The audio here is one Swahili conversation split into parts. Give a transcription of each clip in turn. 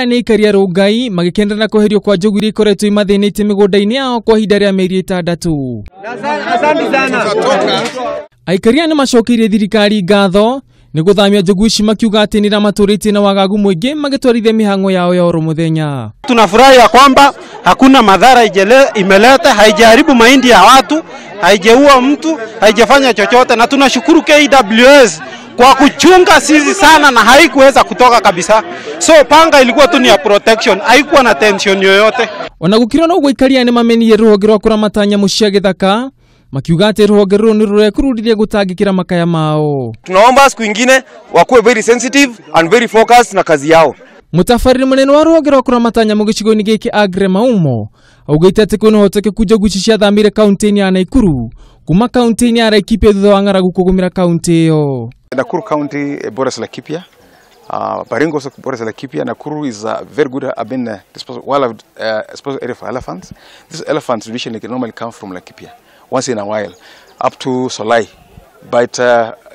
aya ni ikaria Rongai magikendera kuherio kwa njogu iria ikoretwo imathinite migunda-ini yao kwa ihinda ria mieri 6. Asante sana. Aikaria ni macokirie thirikari ngatho ni guthamia njogu ici makiuga ati ni ramaturite na wagagu mwingi magitwarithia mihango yao ya oro muthenya. Tunafurahi ya kwamba hakuna madhara imeleta, haijaribu mahindi ya watu, haijaua mtu, haijafanya chochote, na tunashukuru KWS kwa kuchunga sisi sana na haikuweza kutoka kabisa. So panga ilikuwa tu ni ya protection, haikuwa na tension yoyote. Wanagukirwa na ugwikaria ni mamenire ruhoge rwa kuramata nyamu cia githaka makiuga ati ruhoge ruru ni rurekururirie gutangikira makaya mao. Tunaomba siku ingine wakuwe very sensitive and very focused na kazi yao. Mutafariri munene wa ruhoge rwa kuramata nyamu gicigo-ini giki Agre Maumo augite ati kwina hotekeku njogu ici ciathamire kaunti-ini ya Naikuru kuma kaunti-ini ya Laikipia thutha wa ng'aragu kugumira kaunti iyo. Nakuru County borders Laikipia, Baringo borders Laikipia. Nakuru is a very good disposal area for elephants. These elephants usually normally come from Laikipia once in a while up to Solai, but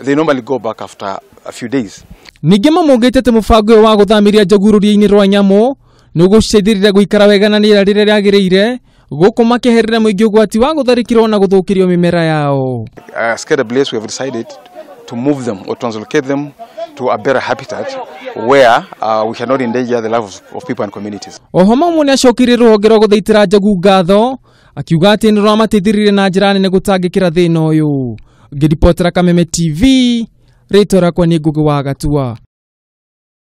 they normally go back after a few days. Ningi mamugite ati mubango wa guthamiria njogu ruria-ini rwa nyamu nugucithirira guikara wega na nira riria riagiriire guku makiherera muingi ugwati wa gutharikirwo na guthukirio mimera yao. KWS we have decided to move them or translocate them to a better habitat where we cannot endanger the lives of people and communities. Oho Maumo ni acokirie ruhoge rwa guthaitira njogu ngatho akiuga ati ni rwamatithirire na njira nene gutangikira thina uyu. Ngiripotera Kameme TV, ritwa rakwa ni Njogu wa Gatua.